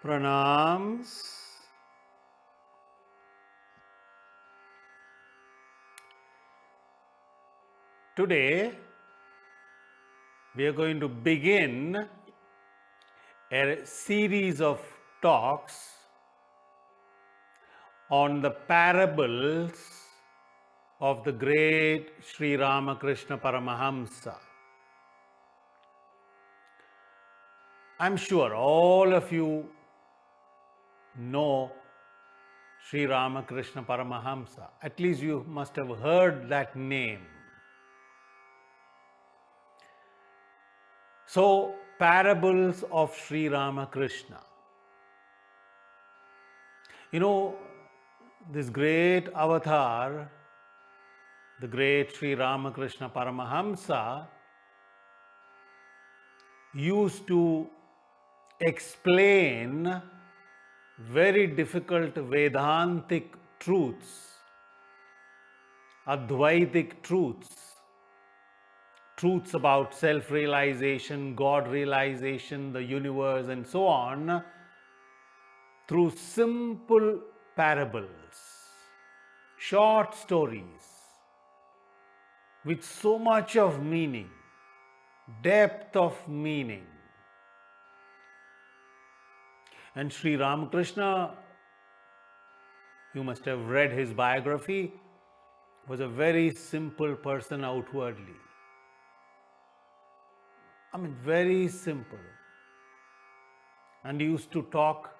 Pranams. Today we are going to begin a series of talks on the parables of the great Sri Ramakrishna Paramahamsa. I'm sure all of you know Sri Ramakrishna Paramahamsa. At least you must have heard that name. So, parables of Sri Ramakrishna. You know, this great avatar, the great Sri Ramakrishna Paramahamsa, used to explain very difficult Vedantic truths, advaitic truths, truths about self-realization, God realization, the universe, and so on, through simple parables, short stories, with so much of meaning, depth of meaning. And Sri Ramakrishna, you must have read his biography, was a very simple person outwardly. Very simple. And he used to talk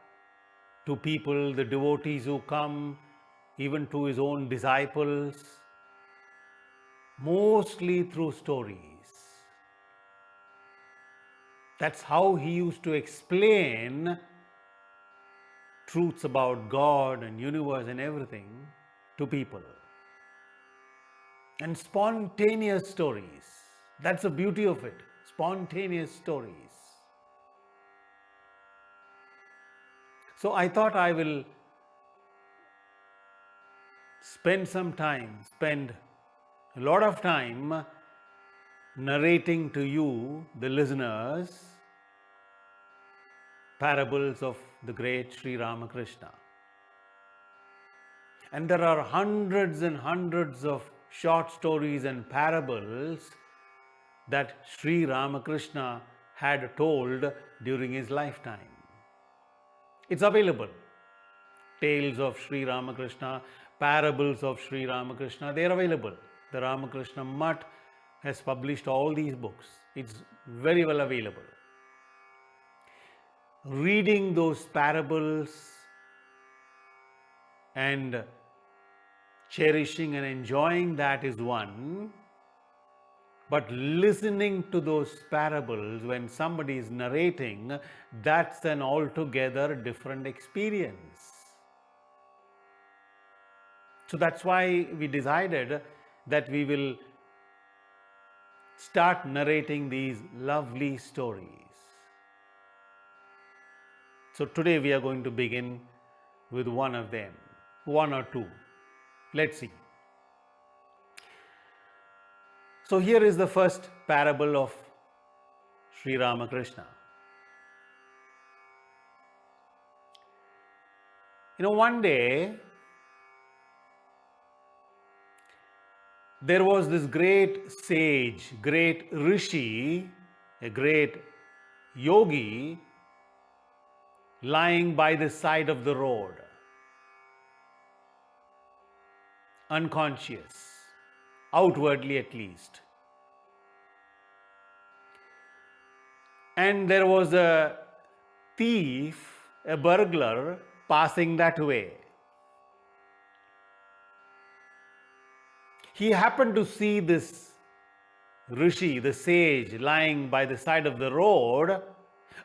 to people, the devotees who come, even to his own disciples, mostly through stories. That's how he used to explain truths about God and universe and everything to people. And spontaneous stories. That's the beauty of it. Spontaneous stories. So I thought I will spend a lot of time narrating to you, the listeners, parables of the great Sri Ramakrishna. And there are hundreds and hundreds of short stories and parables that Sri Ramakrishna had told during his lifetime. It's available. Tales of Sri Ramakrishna, parables of Sri Ramakrishna, they are available. The Ramakrishna Mutt has published all these books. It's very well available. Reading those parables and cherishing and enjoying that is one, but listening to those parables when somebody is narrating, that's an altogether different experience. So that's why we decided that we will start narrating these lovely stories. So today we are going to begin with one of them, one or two. Let's see. So here is the first parable of Sri Ramakrishna. One day there was this great sage, great rishi, a great yogi lying by the side of the road, unconscious, outwardly at least. And there was a thief, a burglar, passing that way. He happened to see this rishi, the sage, lying by the side of the road.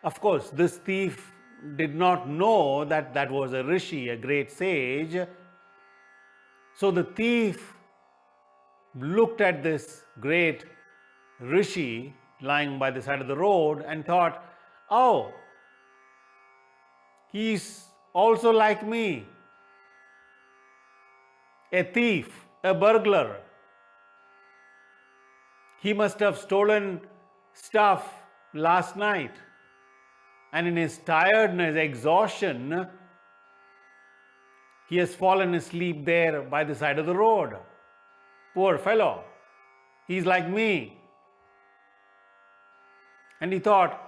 Of course, this thief did not know that that was a rishi, a great sage. So the thief looked at this great rishi lying by the side of the road and thought, oh, he's also like me, a thief, a burglar. He must have stolen stuff last night. and in his tiredness, exhaustion, he has fallen asleep there by the side of the road. Poor fellow. He's like me. And he thought,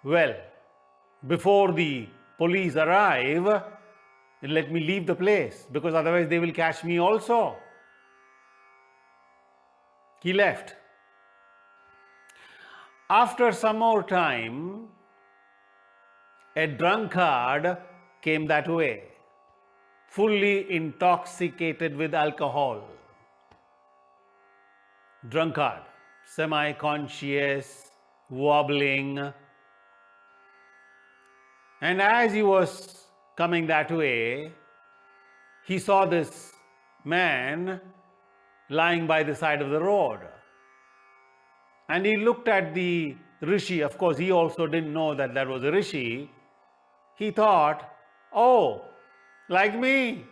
well, before the police arrive, let me leave the place, because otherwise they will catch me also. He left. After some more time, a drunkard came that way, fully intoxicated with alcohol. Drunkard, semi-conscious, wobbling. And as he was coming that way, he saw this man lying by the side of the road. And he looked at the rishi. Of course, he also didn't know that that was a rishi. He thought, oh, like me.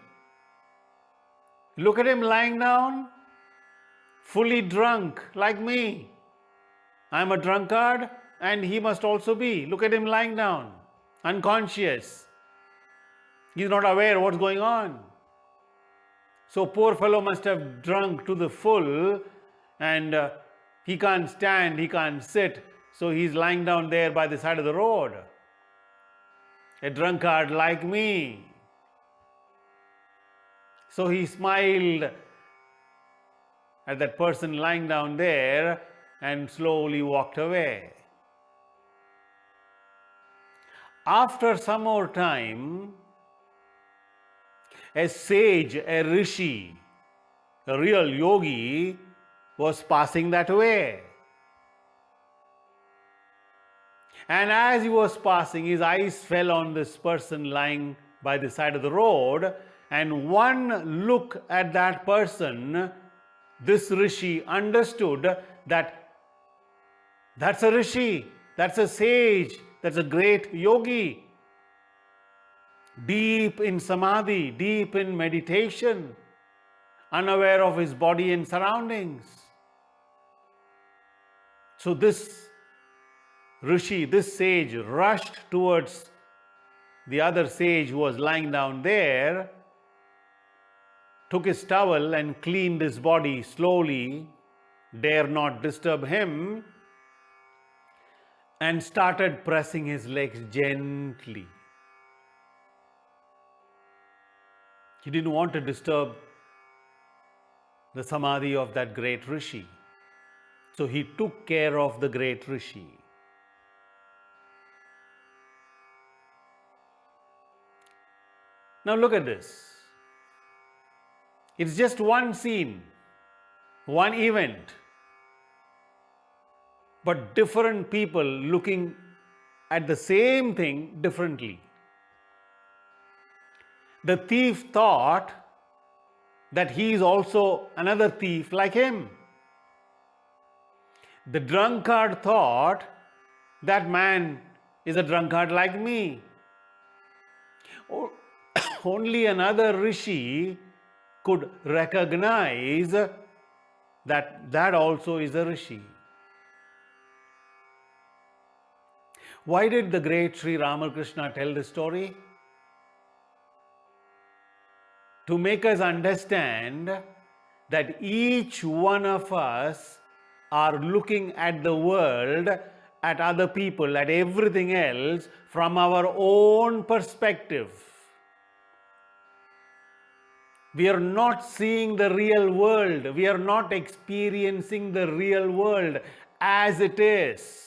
Look at him lying down, fully drunk, like me. I'm a drunkard, and he must also be. Look at him lying down, unconscious. He's not aware what's going on. So poor fellow must have drunk to the full, and he can't stand, he can't sit, so he's lying down there by the side of the road. A drunkard like me. So he smiled at that person lying down there and slowly walked away. After some more time, a sage, a rishi, a real yogi, was passing that way. And as he was passing, his eyes fell on this person lying by the side of the road, and one look at that person, this rishi understood that that's a rishi, that's a sage, that's a great yogi, deep in samadhi, deep in meditation, unaware of his body and surroundings. So this rishi, this sage, rushed towards the other sage who was lying down there, took his towel and cleaned his body slowly, dare not disturb him, and started pressing his legs gently. He didn't want to disturb the samadhi of that great rishi. So he took care of the great rishi. Now look at this. It's just one scene, one event, but different people looking at the same thing differently. The thief thought that he is also another thief like him. The drunkard thought that man is a drunkard like me. Only another rishi could recognize that also is a rishi. Why did the great Sri Ramakrishna tell this story? To make us understand that each one of us are looking at the world, at other people, at everything else from our own perspective. We are not seeing the real world. We are not experiencing the real world as it is.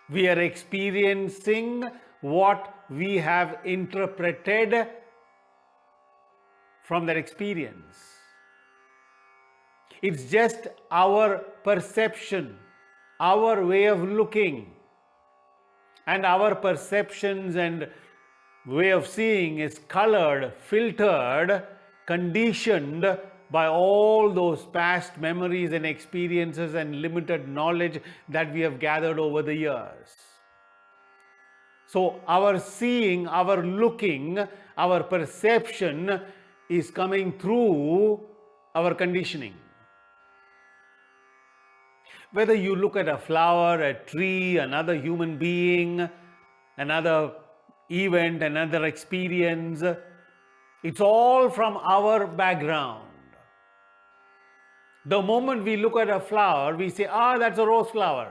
We are experiencing what we have interpreted from that experience. It's just our perception, our way of looking, and our perceptions and way of seeing is colored, filtered, conditioned by all those past memories and experiences and limited knowledge that we have gathered over the years. So our seeing, our looking, our perception is coming through our conditioning. Whether you look at a flower, a tree, another human being, another event, another experience, it's all from our background. The moment we look at a flower, we say, that's a rose flower,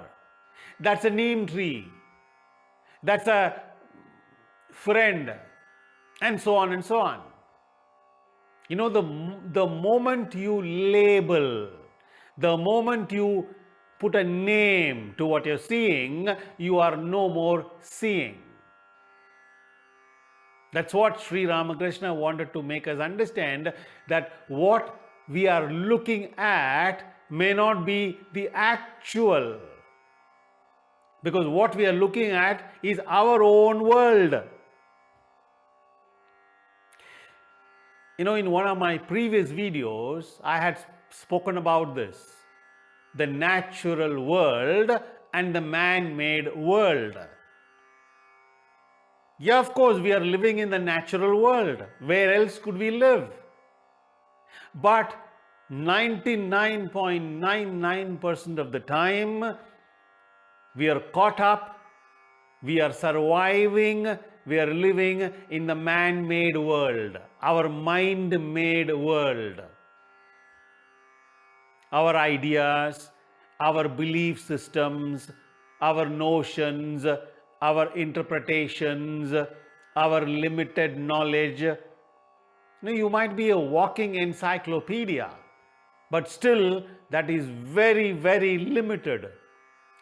that's a neem tree, that's a friend, and so on and so on. You know, the moment you label, the moment you put a name to what you're seeing, you are no more seeing. That's what Sri Ramakrishna wanted to make us understand, that what we are looking at may not be the actual. Because what we are looking at is our own world. You know, in one of my previous videos, I had spoken about this. The natural world and the man-made world. Yeah, of course, we are living in the natural world. Where else could we live? But 99.99% of the time, we are caught up, we are surviving, we are living in the man-made world, our mind-made world. Our ideas, our belief systems, our notions, our interpretations, our limited knowledge. You might be a walking encyclopedia, but still that is very, very limited.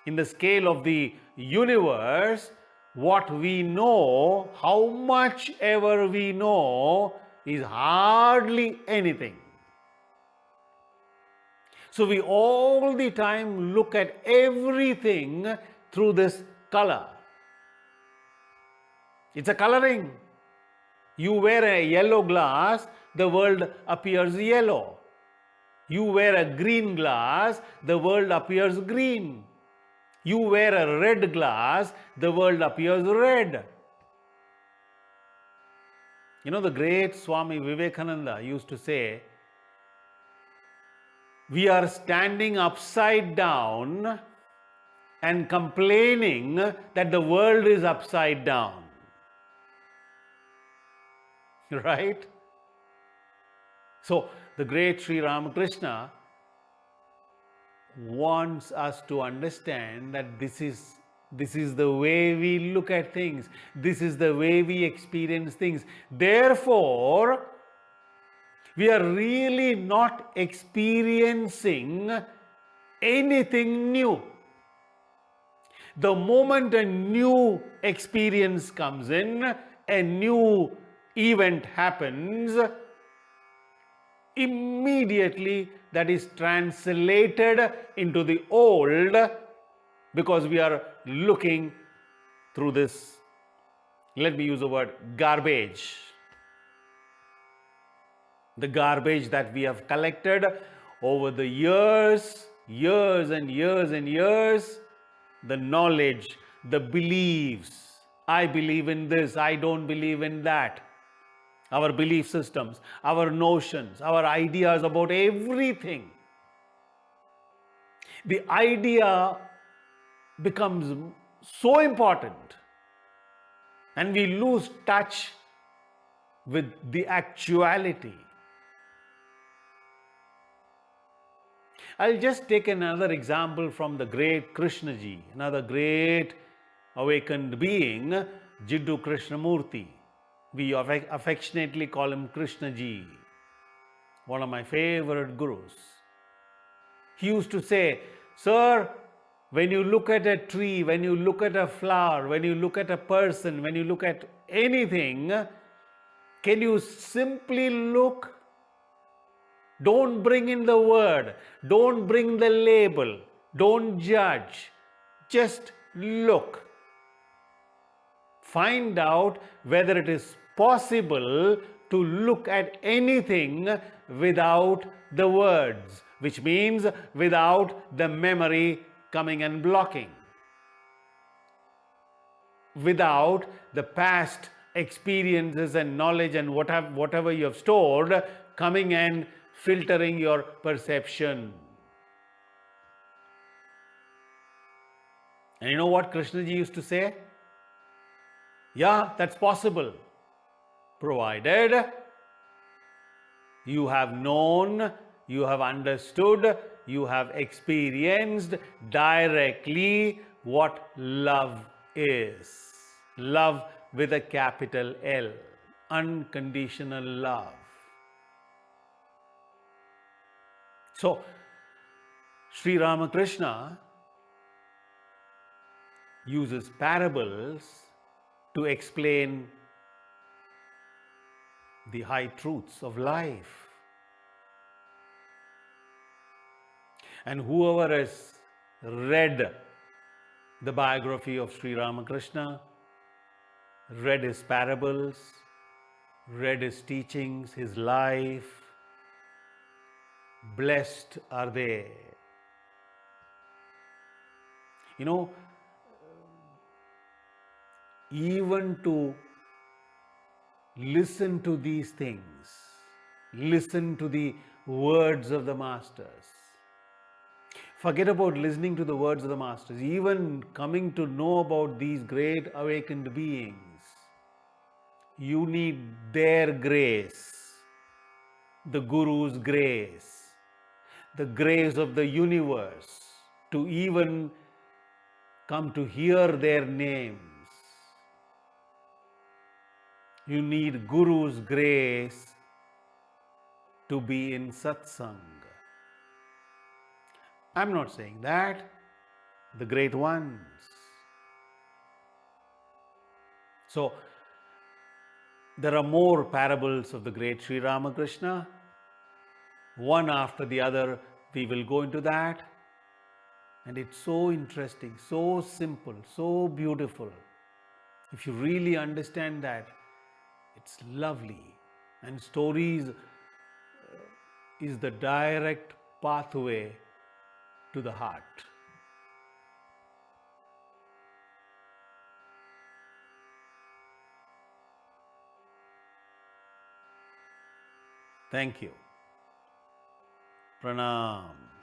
In the scale of the universe, what we know, how much ever we know, is hardly anything. So we all the time look at everything through this color. It's a coloring. You wear a yellow glass, the world appears yellow. You wear a green glass, the world appears green. You wear a red glass, the world appears red. You know, the great Swami Vivekananda used to say, we are standing upside down and complaining that the world is upside down. Right? So, the great Sri Ramakrishna wants us to understand that this is the way we look at things. This is the way we experience things. Therefore, we are really not experiencing anything new. The moment a new experience comes in, a new event happens, immediately that is translated into the old, because we are looking through this, let me use the word, garbage. The garbage that we have collected over the years and years, the knowledge, the beliefs. I believe in this, I don't believe in that. Our belief systems, our notions, our ideas about everything. The idea becomes so important, and we lose touch with the actuality. I'll just take another example from the great Krishnaji, another great awakened being, Jiddu Krishnamurti. We affectionately call him Krishnaji, one of my favorite gurus. He used to say, sir, when you look at a tree, when you look at a flower, when you look at a person, when you look at anything, can you simply look? Don't bring in the word, don't bring the label, don't judge, just look. Find out whether it is possible to look at anything without the words, which means without the memory coming and blocking, without the past experiences and knowledge and whatever you have stored coming and filtering your perception. And you know what Krishnaji used to say? Yeah, that's possible, provided you have known, you have understood, you have experienced directly what love is. Love with a capital L. Unconditional love. So, Sri Ramakrishna uses parables to explain the high truths of life. And whoever has read the biography of Sri Ramakrishna, read his parables, read his teachings, his life, blessed are they. You know, even to listen to these things, listen to the words of the masters. Forget about listening to the words of the masters, even coming to know about these great awakened beings. You need their grace, the Guru's grace, the grace of the universe to even come to hear their names. You need Guru's grace to be in satsang. I'm not saying that. The great ones. So, there are more parables of the great Sri Ramakrishna. One after the other, we will go into that. And it's so interesting, so simple, so beautiful. If you really understand that, it's lovely. And stories is the direct pathway to the heart. Thank you. Pranam.